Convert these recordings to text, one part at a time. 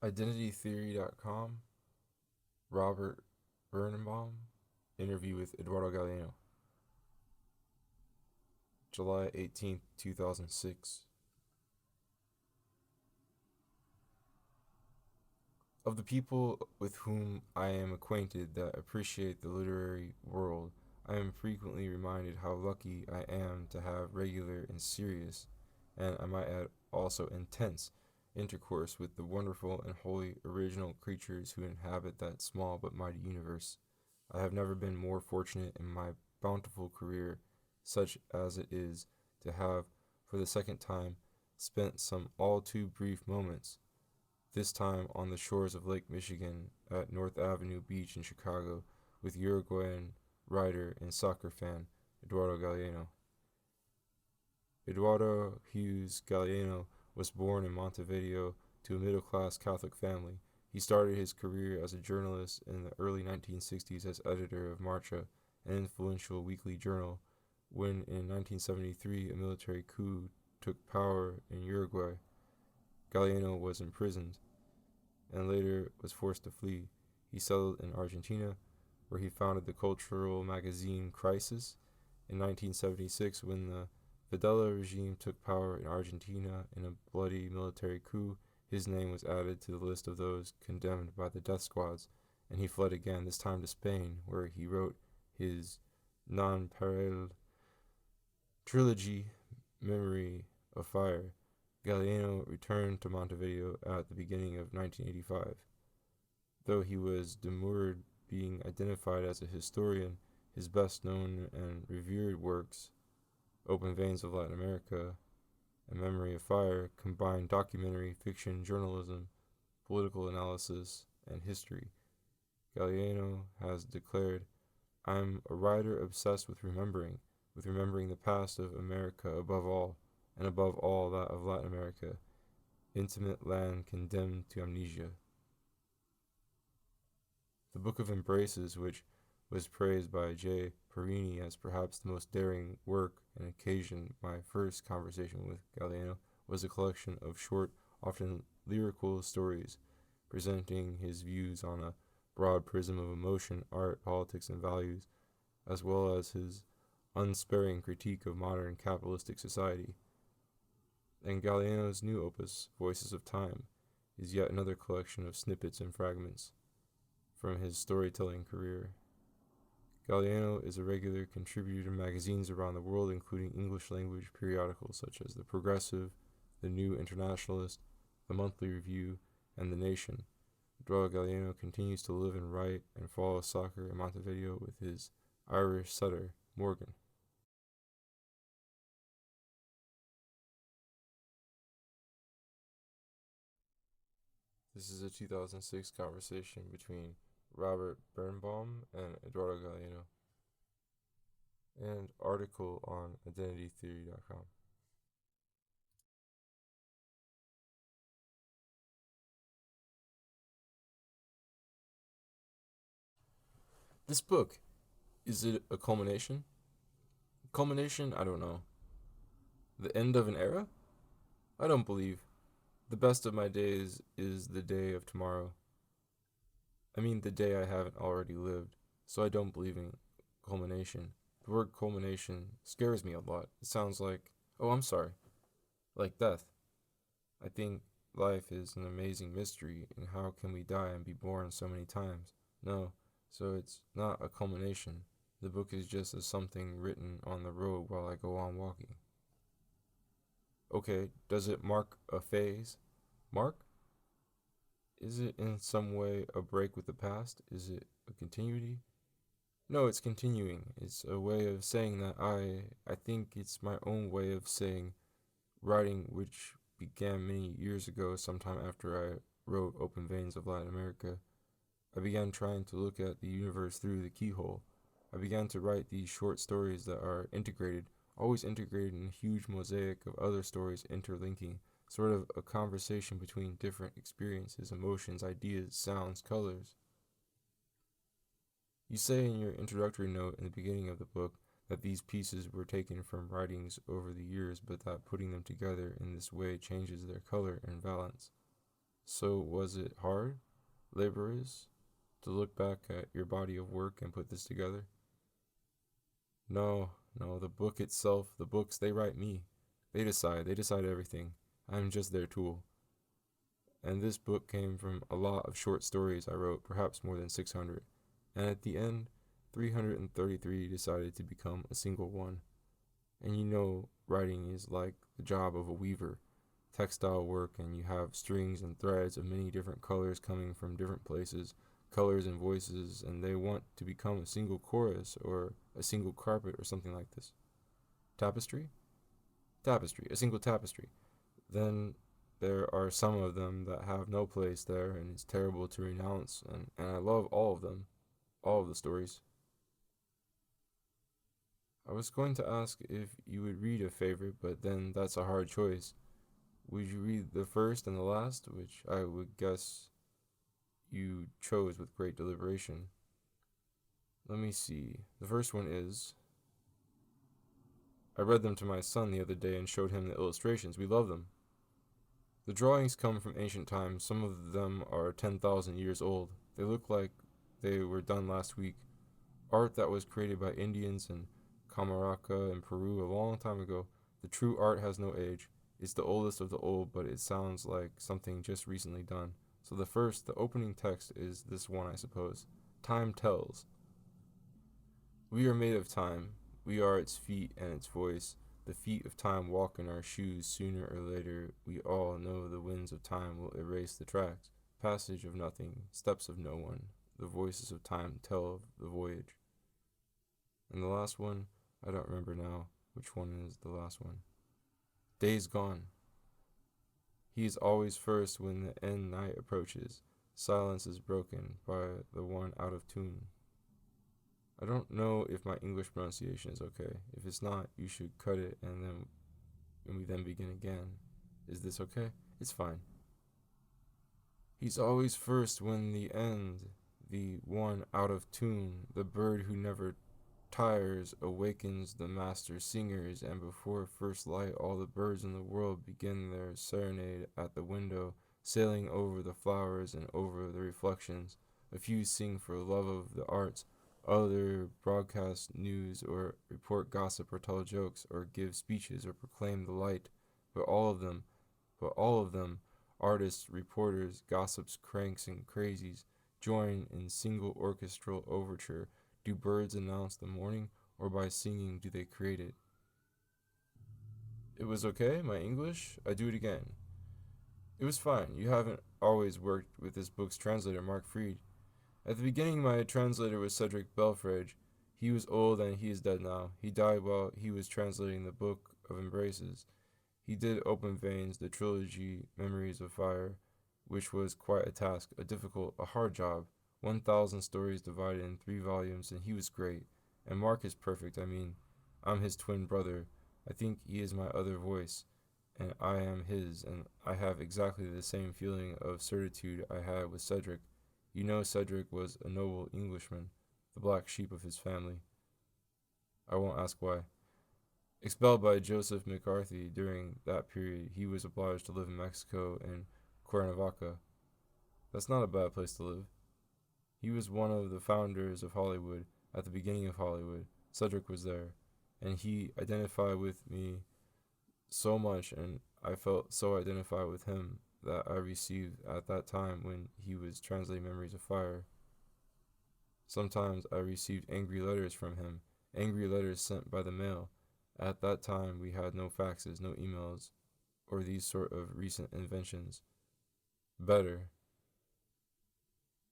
IdentityTheory.com, Robert Birnbaum, interview with Eduardo Galeano, July 18th, 2006. Of the people with whom I am acquainted that appreciate the literary world, I am frequently reminded how lucky I am to have regular and serious, and I might add also intense, intercourse with the wonderful and wholly original creatures who inhabit that small but mighty universe. I have never been more fortunate in my bountiful career, such as it is, to have, for the second time, spent some all too brief moments, this time on the shores of Lake Michigan at North Avenue Beach in Chicago, with Uruguayan writer and soccer fan Eduardo Galeano. Eduardo Hughes Galeano was born in Montevideo to a middle class Catholic family. He started his career as a journalist in the early 1960s as editor of Marcha, an influential weekly journal, when in 1973 a military coup took power in Uruguay. Galeano was imprisoned and later was forced to flee. He settled in Argentina, where he founded the cultural magazine Crisis. In 1976, when the Videla regime took power in Argentina in a bloody military coup, his name was added to the list of those condemned by the death squads, and he fled again, this time to Spain, where he wrote his non-parallel trilogy, Memory of Fire. Galeano returned to Montevideo at the beginning of 1985. Though he was demurred being identified as a historian, his best known and revered works, Open Veins of Latin America and Memory of Fire, combine documentary, fiction, journalism, political analysis, and history. Galeano has declared, "I'm a writer obsessed with remembering the past of America above all, and above all that of Latin America, intimate land condemned to amnesia." The Book of Embraces, which was praised by J. Perini as perhaps the most daring work and occasioned my first conversation with Galeano, was a collection of short, often lyrical stories, presenting his views on a broad prism of emotion, art, politics, and values, as well as his unsparing critique of modern capitalistic society. And Galeano's new opus, Voices of Time, is yet another collection of snippets and fragments from his storytelling career. Galeano is a regular contributor to magazines around the world, including English language periodicals such as The Progressive, The New Internationalist, The Monthly Review, and The Nation. Eduardo Galeano continues to live and write and follow soccer in Montevideo with his Irish setter, Morgan. This is a 2006 conversation between Robert Birnbaum and Eduardo Galeano, and article on IdentityTheory.com. This book, is it a culmination? Culmination? I don't know. The end of an era? I don't believe. The best of my days is the day of tomorrow. I mean, the day I haven't already lived, so I don't believe in culmination. The word culmination scares me a lot. It sounds like, oh, I'm sorry, like death. I think life is an amazing mystery, and how can we die and be born so many times? No, so it's not a culmination. The book is just a something written on the road while I go on walking. Okay, does it mark a phase? Mark? Is it in some way a break with the past? Is it a continuity? No, it's continuing. It's a way of saying that I think it's my own way of saying writing, which began many years ago, sometime after I wrote Open Veins of Latin America. I began trying to look at the universe through the keyhole. I began to write these short stories that are integrated, always integrated in a huge mosaic of other stories interlinking, sort of a conversation between different experiences, emotions, ideas, sounds, colors. You say in your introductory note in the beginning of the book that these pieces were taken from writings over the years, but that putting them together in this way changes their color and valence. So was it hard, laborious, to look back at your body of work and put this together? No, no, the book itself, the books, they write me. They decide everything. I'm just their tool. And this book came from a lot of short stories I wrote, perhaps more than 600. And at the end, 333 decided to become a single one. And you know, writing is like the job of a weaver, textile work, and you have strings and threads of many different colors coming from different places, colors and voices, and they want to become a single chorus or a single carpet or something like this. Tapestry? Tapestry, a single tapestry. Then there are some of them that have no place there, and it's terrible to renounce, and I love all of them, all of the stories. I was going to ask if you would read a favorite, but then that's a hard choice. Would you read the first and the last, which I would guess you chose with great deliberation? Let me see. The first one is I read them to my son the other day and showed him the illustrations. We love them. The drawings come from ancient times. Some of them are 10,000 years old. They look like they were done last week. Art that was created by Indians in Camarasa in Peru a long time ago. The true art has no age. It's the oldest of the old, but it sounds like something just recently done. So the opening text is this one, I suppose. Time tells. We are made of time. We are its feet and its voice. The feet of time walk in our shoes sooner or later. We all know the winds of time will erase the tracks. Passage of nothing, steps of no one. The voices of time tell of the voyage. And the last one, I don't remember now which one is the last one. Days gone. He is always first when the end night approaches. Silence is broken by the one out of tune. I don't know if my English pronunciation is okay. If it's not, you should cut it and we then begin again. Is this okay? It's fine. He's always first when the one out of tune, the bird who never tires, awakens the master singers, and before first light all the birds in the world begin their serenade at the window, sailing over the flowers and over the reflections. A few sing for love of the arts, other broadcast news or report gossip or tell jokes or give speeches or proclaim the light. But all of them, but all of them, artists, reporters, gossips, cranks, and crazies, join in single orchestral overture. Do birds announce the morning, or by singing do they create it? It was okay, my English? I do it again. It was fine. You haven't always worked with this book's translator, Mark Freed. At the beginning, my translator was Cedric Belfrage. He was old and he is dead now. He died while he was translating the Book of Embraces. He did Open Veins, the trilogy Memories of Fire, which was quite a task, a difficult, a hard job. 1,000 stories divided in 3 volumes, and he was great. And Mark is perfect. I mean, I'm his twin brother. I think he is my other voice, and I am his, and I have exactly the same feeling of certitude I had with Cedric. You know, Cedric was a noble Englishman, the black sheep of his family. I won't ask why. Expelled by Joseph McCarthy during that period, he was obliged to live in Mexico and Cuernavaca. That's not a bad place to live. He was one of the founders of Hollywood at the beginning of Hollywood. Cedric was there, and he identified with me so much, and I felt so identified with him that I received at that time when he was translating Memories of Fire. Sometimes I received angry letters from him, angry letters sent by the mail. At that time, we had no faxes, no emails, or these sort of recent inventions. Better.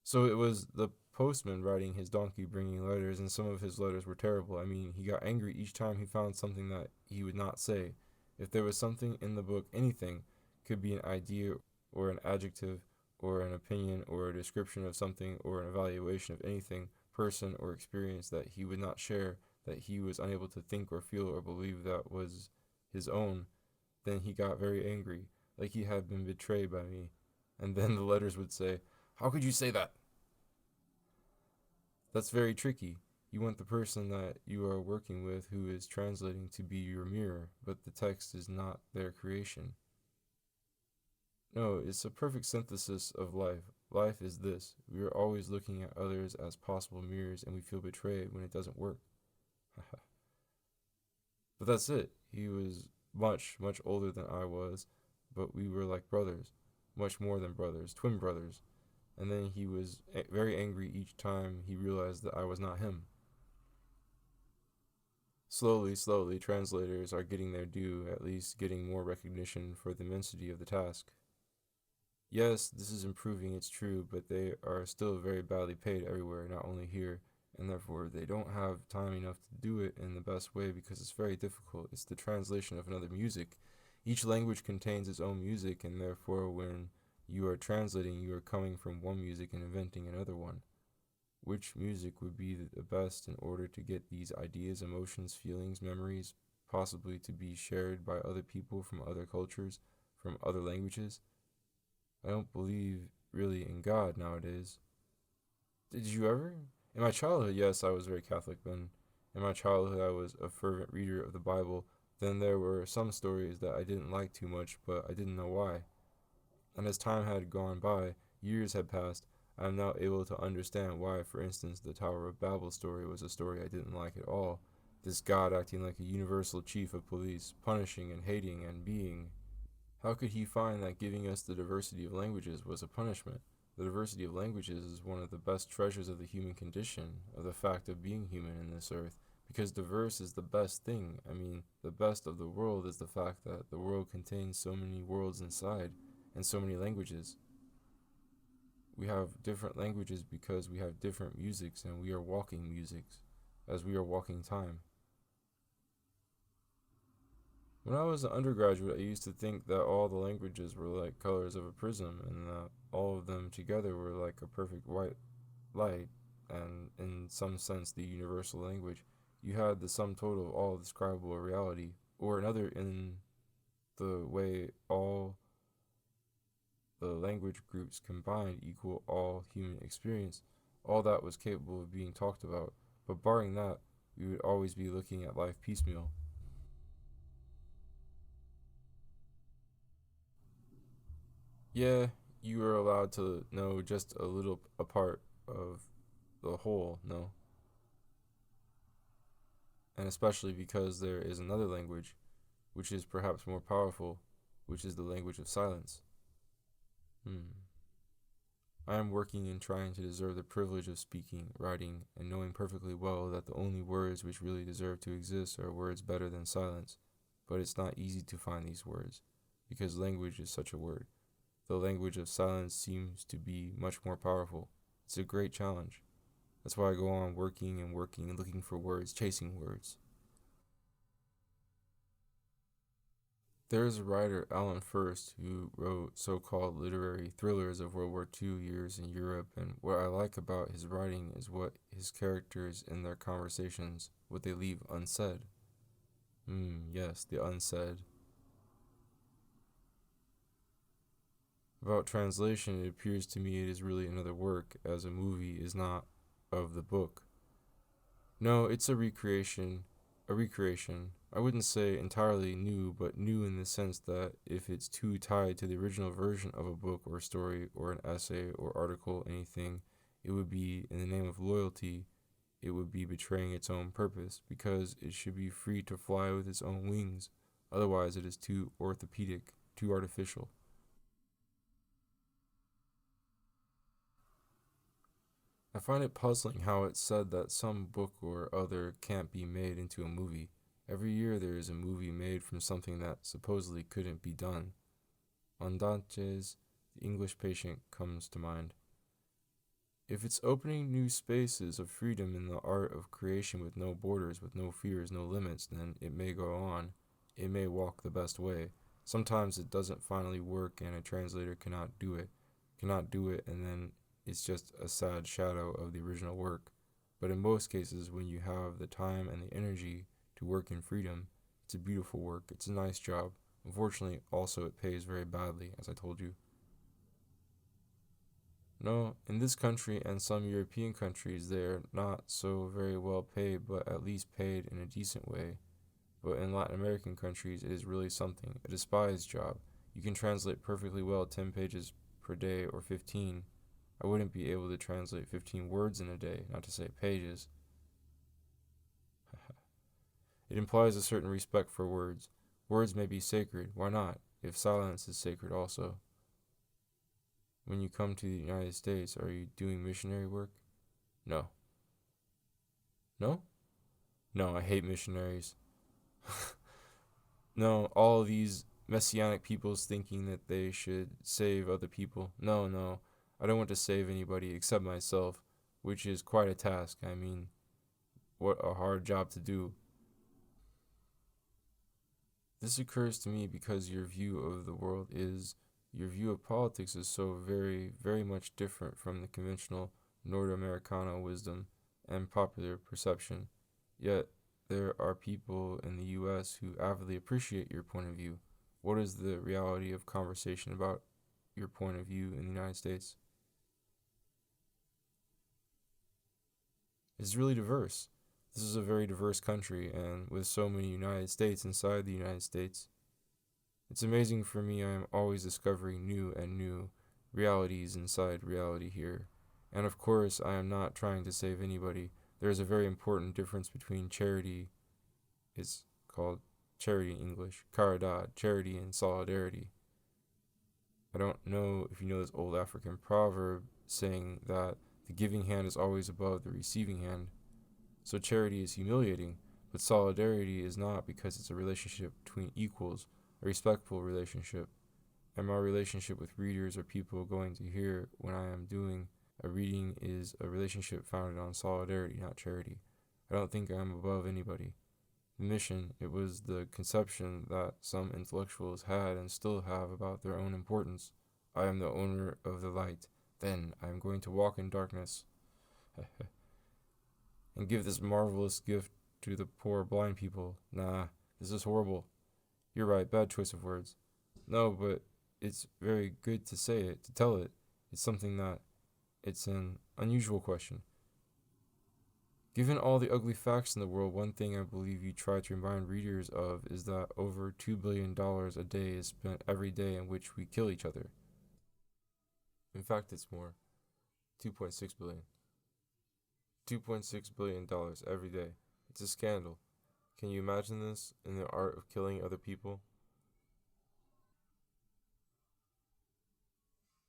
So it was the postman riding his donkey bringing letters, and some of his letters were terrible. I mean, he got angry each time he found something that he would not say. If there was something in the book, anything, could be an idea or an adjective or an opinion or a description of something or an evaluation of anything, person, or experience that he would not share, that he was unable to think or feel or believe that was his own, then he got very angry, like he had been betrayed by me. And then the letters would say, "How could you say that?" That's very tricky. You want the person that you are working with who is translating to be your mirror, but the text is not their creation. No, it's a perfect synthesis of life. Life is this. We are always looking at others as possible mirrors and we feel betrayed when it doesn't work. But that's it. He was much, much older than I was, but we were like brothers. Much more than brothers, twin brothers. And then he was very angry each time he realized that I was not him. Slowly, slowly, translators are getting their due, at least getting more recognition for the immensity of the task. Yes, this is improving, it's true, but they are still very badly paid everywhere, not only here, and therefore they don't have time enough to do it in the best way because it's very difficult. It's the translation of another music. Each language contains its own music, and therefore, when you are translating, you are coming from one music and inventing another one. Which music would be the best in order to get these ideas, emotions, feelings, memories, possibly to be shared by other people from other cultures, from other languages? I don't believe really in God nowadays. Did you ever? In my childhood, yes, I was very Catholic. Then, in my childhood, I was a fervent reader of the Bible. Then there were some stories that I didn't like too much, but I didn't know why. And as time had gone by, years had passed, I am now able to understand why, for instance, the Tower of Babel story was a story I didn't like at all. This God acting like a universal chief of police, punishing and hating and being. How could he find that giving us the diversity of languages was a punishment? The diversity of languages is one of the best treasures of the human condition, of the fact of being human in this earth, because diverse is the best thing. I mean, the best of the world is the fact that the world contains so many worlds inside, and so many languages. We have different languages because we have different musics, and we are walking musics, as we are walking time. When I was an undergraduate, I used to think that all the languages were like colors of a prism, and that all of them together were like a perfect white light, and in some sense, the universal language. You had the sum total of all describable reality, or another, in the way all the language groups combined equal all human experience. All that was capable of being talked about. But barring that, we would always be looking at life piecemeal. Yeah, you are allowed to know just a little a part of the whole, no? And especially because there is another language, which is perhaps more powerful, which is the language of silence. Hmm. I am working in trying to deserve the privilege of speaking, writing, and knowing perfectly well that the only words which really deserve to exist are words better than silence. But it's not easy to find these words, because language is such a word. The language of silence seems to be much more powerful. It's a great challenge. That's why I go on working and working and looking for words, chasing words. There is a writer, Alan First, who wrote so called literary thrillers of World War II years in Europe, and what I like about his writing is what his characters in their conversations, what they leave unsaid. Yes, the unsaid. About translation, it appears to me it is really another work, as a movie is not of the book. No, it's a recreation. A recreation. I wouldn't say entirely new, but new in the sense that if it's too tied to the original version of a book or story or an essay or article, anything, it would be, in the name of loyalty, it would be betraying its own purpose because it should be free to fly with its own wings. Otherwise, it is too orthopedic, too artificial. I find it puzzling how it's said that some book or other can't be made into a movie. Every year there is a movie made from something that supposedly couldn't be done. Andantes, The English Patient, comes to mind. If it's opening new spaces of freedom in the art of creation with no borders, with no fears, no limits, then it may go on. It may walk the best way. Sometimes it doesn't finally work and a translator cannot do it, and then it's just a sad shadow of the original work. But in most cases, when you have the time and the energy to work in freedom, it's a beautiful work. It's a nice job. Unfortunately, also it pays very badly, as I told you. No, in this country and some European countries, they are not so very well paid, but at least paid in a decent way. But in Latin American countries, it is really something, a despised job. You can translate perfectly well 10 pages per day or 15. I wouldn't be able to translate 15 words in a day, not to say pages. It implies a certain respect for words. Words may be sacred, why not, if silence is sacred also? When you come to the United States, are you doing missionary work? No. No? No, I hate missionaries. No, all these messianic peoples thinking that they should save other people. No, no, I don't want to save anybody except myself, which is quite a task. I mean, what a hard job to do. This occurs to me because your view of the world is, your view of politics is so very, very much different from the conventional North Americana wisdom and popular perception. Yet, there are people in the US who avidly appreciate your point of view. What is the reality of conversation about your point of view in the United States? It's really diverse. This is a very diverse country, and with so many United States inside the United States, it's amazing for me. I am always discovering new and new realities inside reality here. And of course, I am not trying to save anybody. There is a very important difference between charity, it's called charity in English, caridad, charity and solidarity. I don't know if you know this old African proverb saying that the giving hand is always above the receiving hand. So charity is humiliating, but solidarity is not, because it's a relationship between equals, a respectful relationship. And my relationship with readers or people going to hear when I am doing a reading is a relationship founded on solidarity, not charity. I don't think I am above anybody. The mission, it was the conception that some intellectuals had and still have about their own importance. I am the owner of the light. Then I am going to walk in darkness and give this marvelous gift to the poor blind people. Nah, this is horrible. You're right, bad choice of words. No, but it's very good to say it, to tell it. It's something that, it's an unusual question. Given all the ugly facts in the world, one thing I believe you try to remind readers of is that over $2 billion a day is spent every day in which we kill each other. In fact, it's more. 2.6 billion. $2.6 billion every day. It's a scandal. Can you imagine this in the art of killing other people?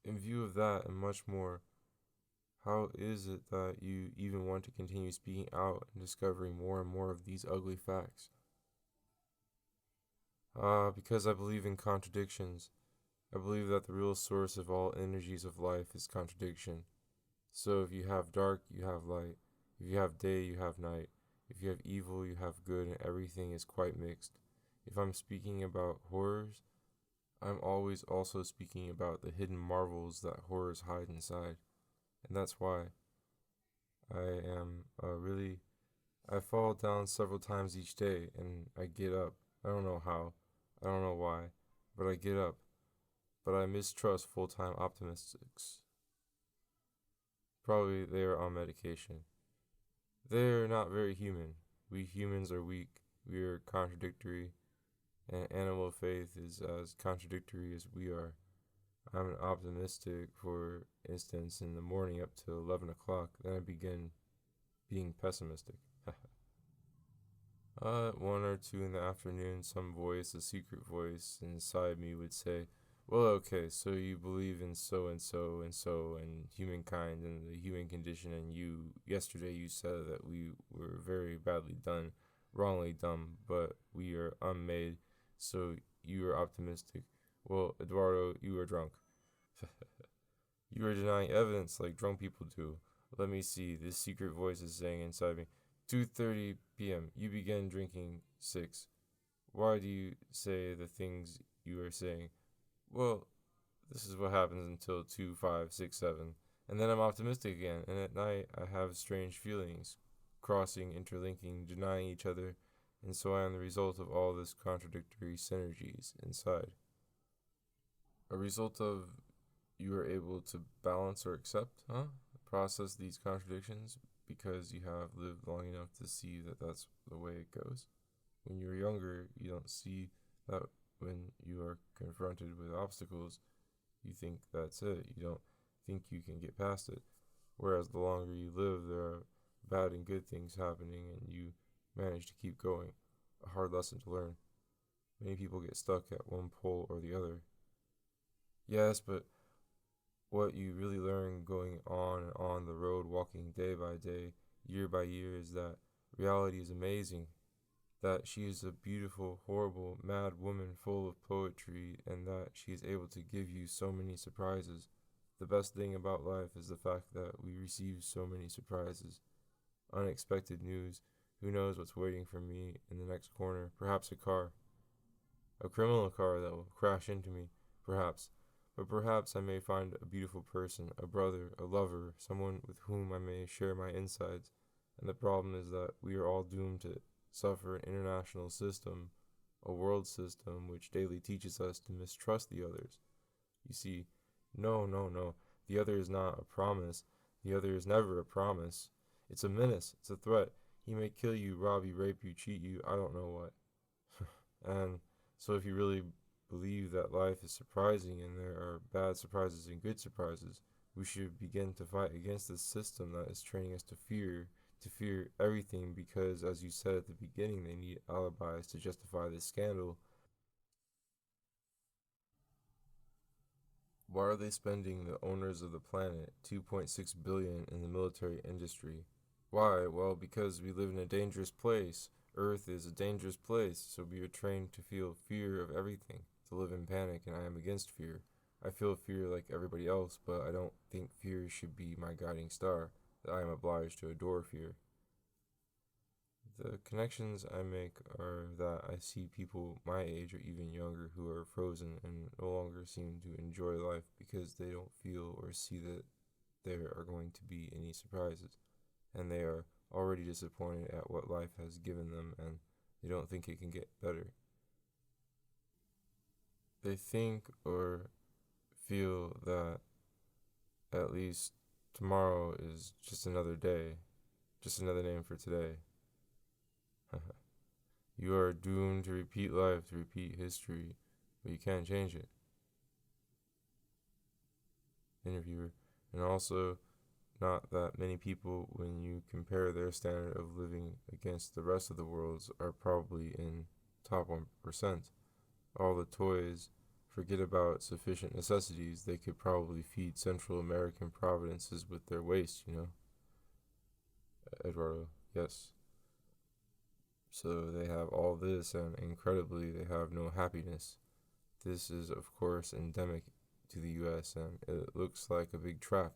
In view of that and much more, how is it that you even want to continue speaking out and discovering more and more of these ugly facts? Because I believe in contradictions. I believe that the real source of all energies of life is contradiction. So if you have dark, you have light. If you have day, you have night. If you have evil, you have good, and everything is quite mixed. If I'm speaking about horrors, I'm always also speaking about the hidden marvels that horrors hide inside. And that's why I am I fall down several times each day and I get up. I don't know how, I don't know why, but I get up. But I mistrust full-time optimists. Probably they are on medication. They're not very human. We humans are weak. We are contradictory. And animal faith is as contradictory as we are. I'm optimistic, for instance, in the morning up to 11 o'clock. Then I begin being pessimistic. At 1 or 2 in the afternoon, some voice, a secret voice inside me would say, well, okay, so you believe in so and so and so and humankind and the human condition, and yesterday you said that we were very badly done, wrongly done, but we are unmade, so you are optimistic. Well, Eduardo, you are drunk. You are denying evidence like drunk people do. Let me see, this secret voice is saying inside me, 2:30 p.m., you began drinking 6. Why do you say the things you are saying? Well, this is what happens until 2, 5, 6, 7. And then I'm optimistic again, and at night I have strange feelings, crossing, interlinking, denying each other, and so I am the result of all this contradictory synergies inside. A result of you are able to balance or accept, process these contradictions because you have lived long enough to see that that's the way it goes. When you're younger, you don't see that when you are confronted with obstacles, you think that's it. You don't think you can get past it. Whereas the longer you live, there are bad and good things happening, and you manage to keep going. A hard lesson to learn. Many people get stuck at one pole or the other. Yes, but what you really learn going on and on the road, walking day by day, year by year, is that reality is amazing. That she is a beautiful, horrible, mad woman full of poetry, and that she is able to give you so many surprises. The best thing about life is the fact that we receive so many surprises. Unexpected news. Who knows what's waiting for me in the next corner? Perhaps a car. A criminal car that will crash into me. Perhaps. But perhaps I may find a beautiful person, a brother, a lover, someone with whom I may share my insides. And the problem is that we are all doomed to suffer an international system, a world system which daily teaches us to mistrust the others. You see, no, no, no. The other is not a promise. The other is never a promise. It's a menace. It's a threat. He may kill you, rob you, rape you, cheat you, I don't know what. And so if you really believe that life is surprising and there are bad surprises and good surprises, we should begin to fight against this system that is training us to fear everything because, as you said at the beginning, they need alibis to justify this scandal. Why are they spending, the owners of the planet, 2.6 billion in the military industry? Why? Well, because we live in a dangerous place. Earth is a dangerous place, so we are trained to feel fear of everything, to live in panic, and I am against fear. I feel fear like everybody else, but I don't think fear should be my guiding star, that I am obliged to adore fear. The connections I make are that I see people my age or even younger who are frozen and no longer seem to enjoy life because they don't feel or see that there are going to be any surprises, and they are already disappointed at what life has given them and they don't think it can get better. They think or feel that at least tomorrow is just another day, just another name for today. You are doomed to repeat life, to repeat history, but you can't change it. Interviewer. And also, not that many people, when you compare their standard of living against the rest of the world's, are probably in top 1%. All the toys, forget about sufficient necessities, they could probably feed Central American provinces with their waste, you know? Eduardo, yes. So they have all this, and incredibly, they have no happiness. This is, of course, endemic to the US, and it looks like a big trap.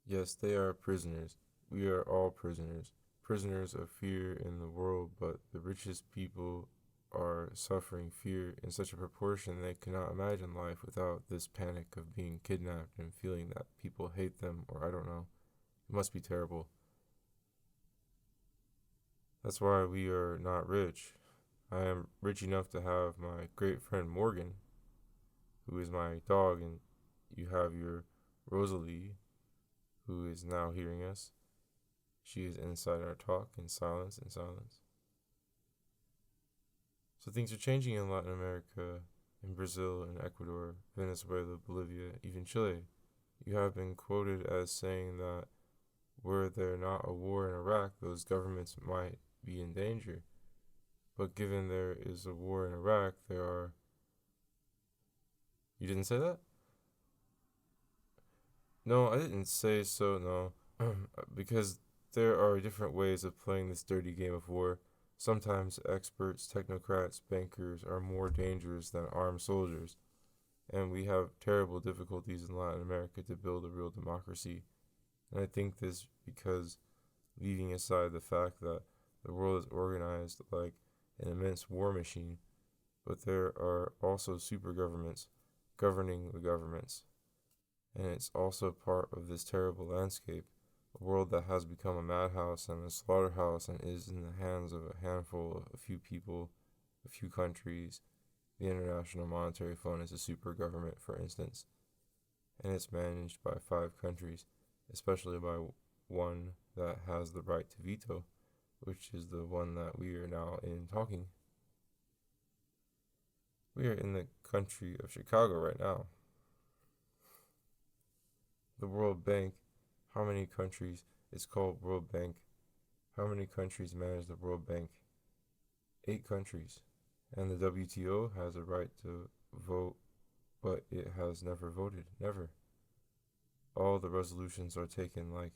Yes, they are prisoners. We are all prisoners. Prisoners of fear in the world, but the richest people are suffering fear in such a proportion they cannot imagine life without this panic of being kidnapped and feeling that people hate them, or I don't know. It must be terrible. That's why we are not rich. I am rich enough to have my great friend Morgan, who is my dog, and you have your Rosalie, who is now hearing us. She is inside our talk in silence, in silence. So things are changing in Latin America, in Brazil, in Ecuador, Venezuela, Bolivia, even Chile. You have been quoted as saying that were there not a war in Iraq, those governments might be in danger. But given there is a war in Iraq, there are. You didn't say that? No, I didn't say so, no. Because there are different ways of playing this dirty game of war. Sometimes experts, technocrats, bankers are more dangerous than armed soldiers. And we have terrible difficulties in Latin America to build a real democracy. And I think this because, leaving aside the fact that the world is organized like an immense war machine, but there are also super governments governing the governments. And it's also part of this terrible landscape, a world that has become a madhouse and a slaughterhouse and is in the hands of a handful of a few people, a few countries. The International Monetary Fund is a super government, for instance, and it's managed by 5 countries, especially by one that has the right to veto, which is the one that we are now in talking. We are in the country of Chicago right now. The World Bank, how many countries? It's called World Bank. How many countries manage the World Bank? 8 countries. And the WTO has a right to vote, but it has never voted. Never. All the resolutions are taken like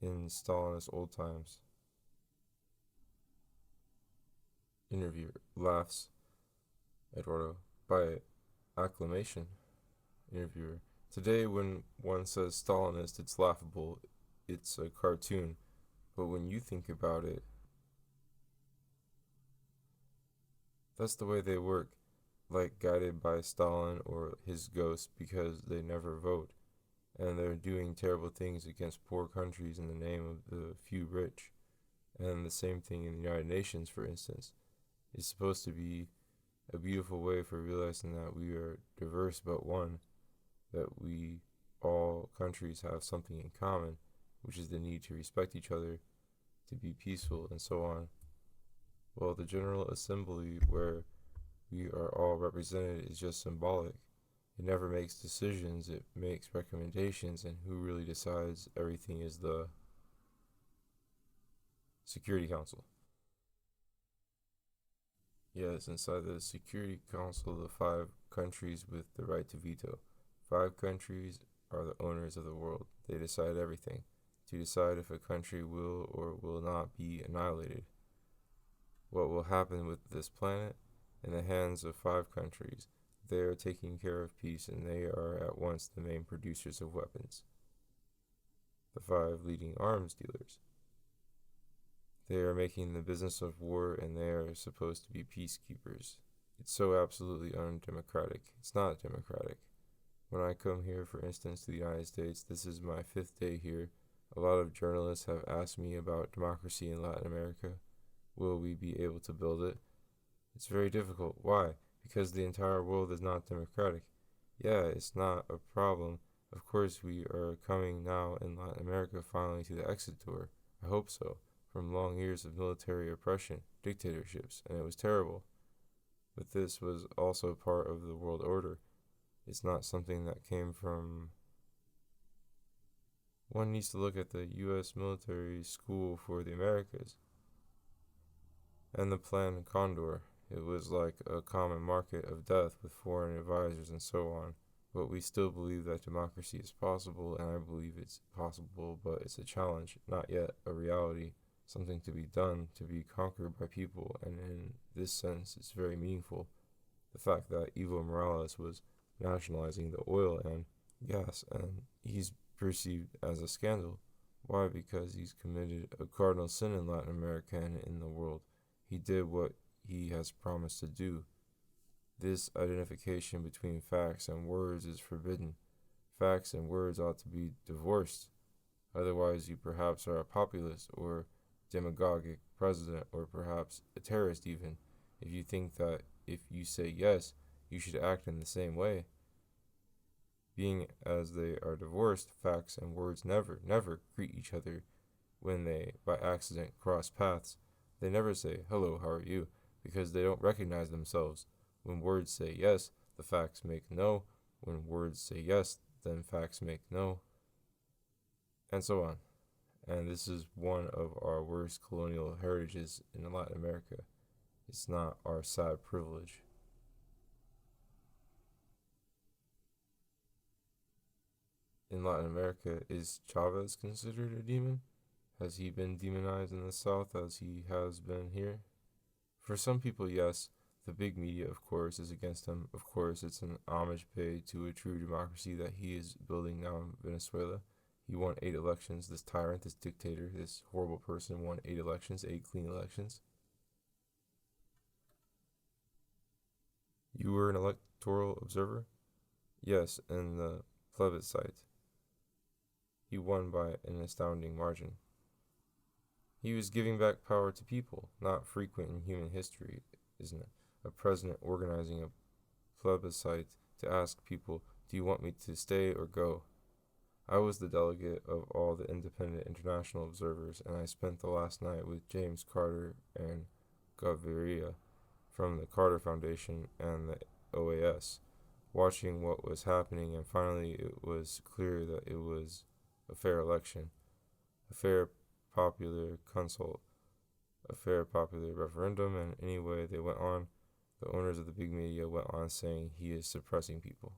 in Stalinist old times. Interviewer laughs. Eduardo, by acclamation. Interviewer, today when one says Stalinist, it's laughable. It's a cartoon. But when you think about it, that's the way they work, like guided by Stalin or his ghost, because they never vote. And they're doing terrible things against poor countries in the name of the few rich. And the same thing in the United Nations, for instance. It's supposed to be a beautiful way for realizing that we are diverse but one, that we all countries have something in common, which is the need to respect each other, to be peaceful, and so on. Well, the General Assembly, where we are all represented, is just symbolic. It never makes decisions, it makes recommendations, and who really decides everything is the Security Council. Yes, inside the Security Council, the 5 countries with the right to veto. 5 countries are the owners of the world. They decide everything, to decide if a country will or will not be annihilated. What will happen with this planet? In the hands of 5 countries. They are taking care of peace, and they are at once the main producers of weapons. The 5 leading arms dealers. They are making the business of war, and they are supposed to be peacekeepers. It's so absolutely undemocratic. It's not democratic. When I come here, for instance, to the United States, this is my 5th day here. A lot of journalists have asked me about democracy in Latin America. Will we be able to build it? It's very difficult. Why? Because the entire world is not democratic. Yeah, it's not a problem. Of course, we are coming now in Latin America finally to the exit door. I hope so. From long years of military oppression, dictatorships, and it was terrible. But this was also part of the world order. It's not something that came from... One needs to look at the U.S. military school for the Americas and the Plan Condor. It was like a common market of death with foreign advisors and so on. But we still believe that democracy is possible, and I believe it's possible, but it's a challenge, not yet a reality. Something to be done, to be conquered by people, and in this sense, it's very meaningful. The fact that Evo Morales was nationalizing the oil and gas, and he's perceived as a scandal. Why? Because he's committed a cardinal sin in Latin America and in the world. He did what he has promised to do. This identification between facts and words is forbidden. Facts and words ought to be divorced. Otherwise, you perhaps are a populist or demagogic president, or perhaps a terrorist even, if you think that if you say yes, you should act in the same way. Being as they are divorced, facts and words never greet each other when they, by accident, cross paths. They never say, "Hello, how are you?" because they don't recognize themselves. When words say yes, the facts make no. When words say yes, then facts make no. And so on. And this is one of our worst colonial heritages in Latin America. It's not our sad privilege. In Latin America, is Chavez considered a demon? Has he been demonized in the South as he has been here? For some people, yes. The big media, of course, is against him. Of course, it's an homage paid to a true democracy that he is building now in Venezuela. He won 8 elections. This tyrant, this dictator, this horrible person won 8 elections, 8 clean elections. You were an electoral observer? Yes, in the plebiscite. He won by an astounding margin. He was giving back power to people, not frequent in human history, isn't it? A president organizing a plebiscite to ask people, do you want me to stay or go? I was the delegate of all the independent international observers, and I spent the last night with James Carter and Gaviria from the Carter Foundation and the OAS, watching what was happening, and finally it was clear that it was a fair election, a fair popular consult, a fair popular referendum, and anyway they went on. The owners of the big media went on saying he is suppressing people.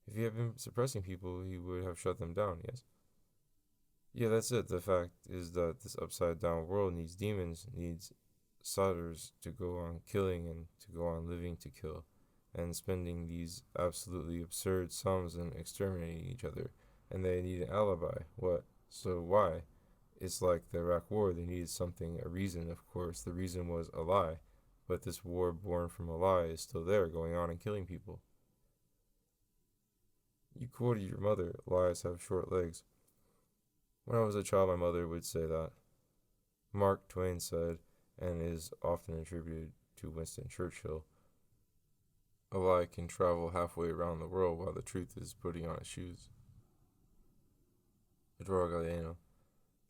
If he had been suppressing people, he would have shut them down, yes? Yeah, that's it. The fact is that this upside down world needs demons, needs satyrs to go on killing and to go on living to kill, and spending these absolutely absurd sums and exterminating each other. And they need an alibi. What? So why? It's like the Iraq War. They needed something, a reason, of course. The reason was a lie. But this war born from a lie is still there, going on and killing people. You quoted your mother, lies have short legs. When I was a child, my mother would say that. Mark Twain said, and is often attributed to Winston Churchill, a lie can travel halfway around the world while the truth is putting on its shoes. Eduardo Galeano.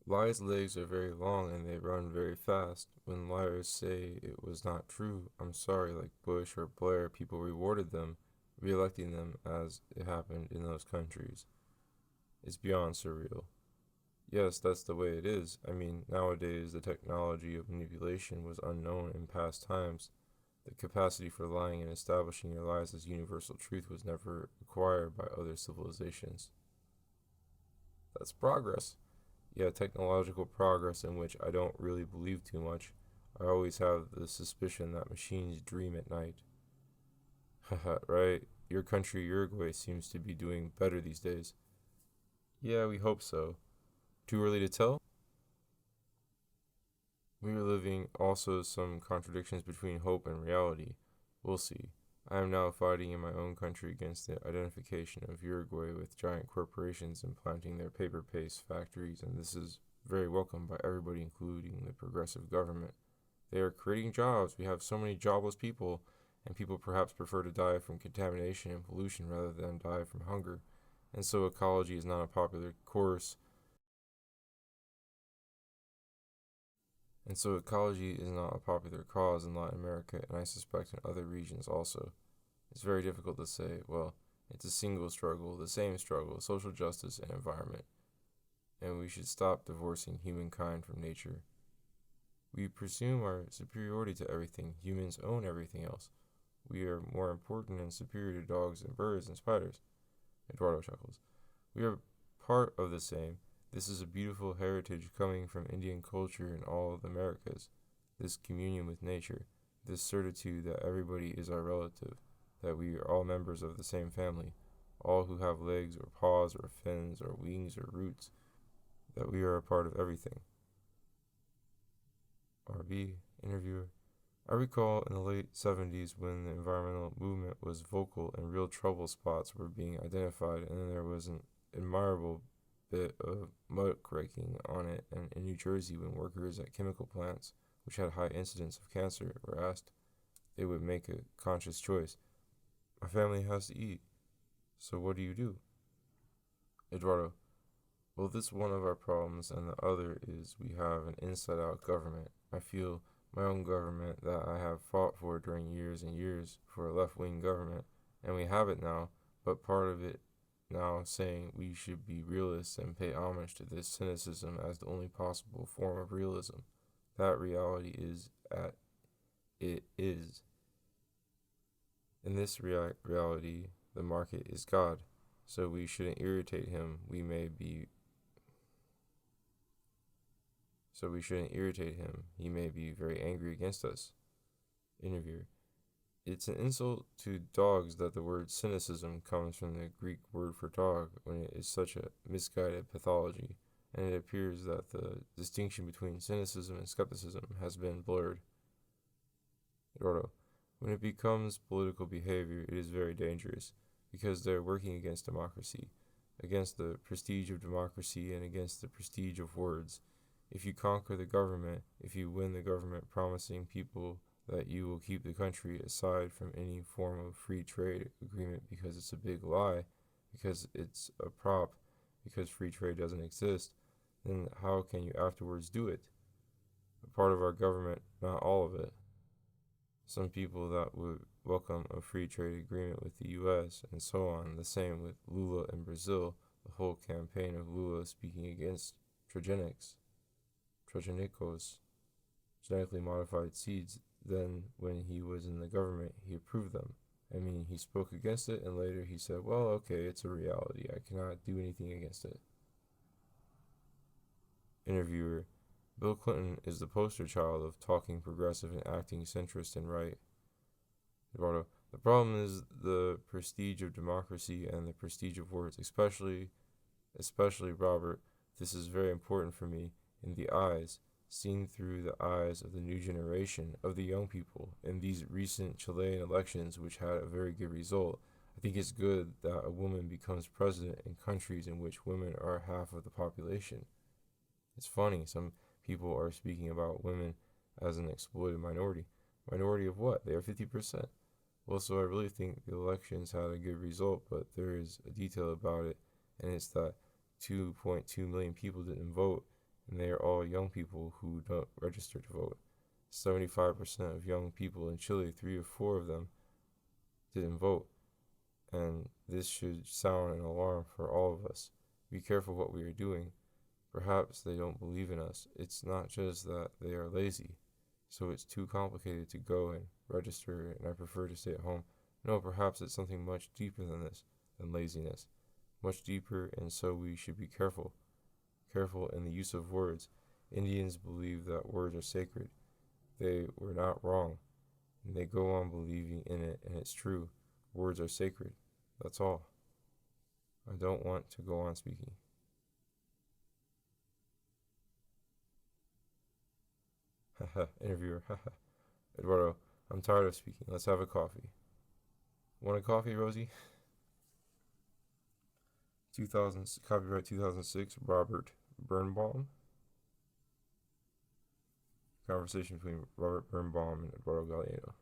Lies' legs are very long and they run very fast. When liars say it was not true, I'm sorry, like Bush or Blair, people rewarded them, re-electing them as it happened in those countries. It's beyond surreal. Yes, that's the way it is. I mean, nowadays the technology of manipulation was unknown in past times. The capacity for lying and establishing your lies as universal truth was never acquired by other civilizations. That's progress. Yeah, technological progress in which I don't really believe too much. I always have the suspicion that machines dream at night. Haha, right? Your country, Uruguay, seems to be doing better these days. Yeah, we hope so. Too early to tell? We are living also some contradictions between hope and reality. We'll see. I am now fighting in my own country against the identification of Uruguay with giant corporations implanting their paper paste factories, and this is very welcome by everybody, including the progressive government. They are creating jobs. We have so many jobless people, and people perhaps prefer to die from contamination and pollution rather than die from hunger. And so ecology is not a popular course. And so ecology is not a popular cause in Latin America, and I suspect in other regions also. It's very difficult to say, well, it's a single struggle, the same struggle, social justice and environment. And we should stop divorcing humankind from nature. We presume our superiority to everything. Humans own everything else. We are more important and superior to dogs and birds and spiders. Eduardo chuckles. We are part of the same. This is a beautiful heritage coming from Indian culture in all of the Americas. This communion with nature, this certitude that everybody is our relative, that we are all members of the same family, all who have legs or paws or fins or wings or roots, that we are a part of everything. RB, interviewer. I recall in the late 70s when the environmental movement was vocal and real trouble spots were being identified, and then there was an admirable bit of muckraking on it, and in New Jersey when workers at chemical plants, which had high incidence of cancer, were asked, they would make a conscious choice. My family has to eat, so what do you do? Eduardo, well, this is one of our problems, and the other is we have an inside-out government. I feel my own government that I have fought for during years and years for a left-wing government, and we have it now, but part of it now saying we should be realists and pay homage to this cynicism as the only possible form of realism. That reality is at it is. In this reality, the market is God, so we shouldn't irritate him. We shouldn't irritate him. He may be very angry against us. Interviewer. It's an insult to dogs that the word cynicism comes from the Greek word for dog when it is such a misguided pathology, and it appears that the distinction between cynicism and skepticism has been blurred. Eduardo, when it becomes political behavior, it is very dangerous, because they're working against democracy, against the prestige of democracy, and against the prestige of words. If you conquer the government, if you win the government promising people that you will keep the country aside from any form of free trade agreement because it's a big lie, because it's a prop, because free trade doesn't exist, then how can you afterwards do it? A part of our government, not all of it. Some people that would welcome a free trade agreement with the U.S., and so on. The same with Lula in Brazil, the whole campaign of Lula speaking against transgenicos, genetically modified seeds. Then, when he was in the government, he approved them. I mean, he spoke against it, and later he said, well, okay, it's a reality. I cannot do anything against it. Interviewer: Bill Clinton is the poster child of talking progressive and acting centrist and right. Eduardo: the problem is the prestige of democracy and the prestige of words, especially Robert. This is very important for me. In the eyes, seen through the eyes of the new generation, of the young people, in these recent Chilean elections, which had a very good result. I think it's good that a woman becomes president in countries in which women are half of the population. It's funny, some people are speaking about women as an exploited minority. Minority of what? They are 50%. Well, so I really think the elections had a good result, but there is a detail about it, and it's that 2.2 million people didn't vote, and they are all young people who don't register to vote. 75% of young people in Chile, 3 or 4 of them, didn't vote. And this should sound an alarm for all of us. Be careful what we are doing. Perhaps they don't believe in us. It's not just that they are lazy, so it's too complicated to go and register, and I prefer to stay at home. No, perhaps it's something much deeper than this, than laziness. Much deeper, and so we should be careful. Careful in the use of words. Indians believe that words are sacred. They were not wrong, and they go on believing in it, and it's true. Words are sacred. That's all. I don't want to go on speaking. Haha, interviewer, haha. Eduardo, I'm tired of speaking. Let's have a coffee. Want a coffee, Rosie? 2000, copyright 2006, Robert Birnbaum. Conversation between Robert Birnbaum and Eduardo Galeano.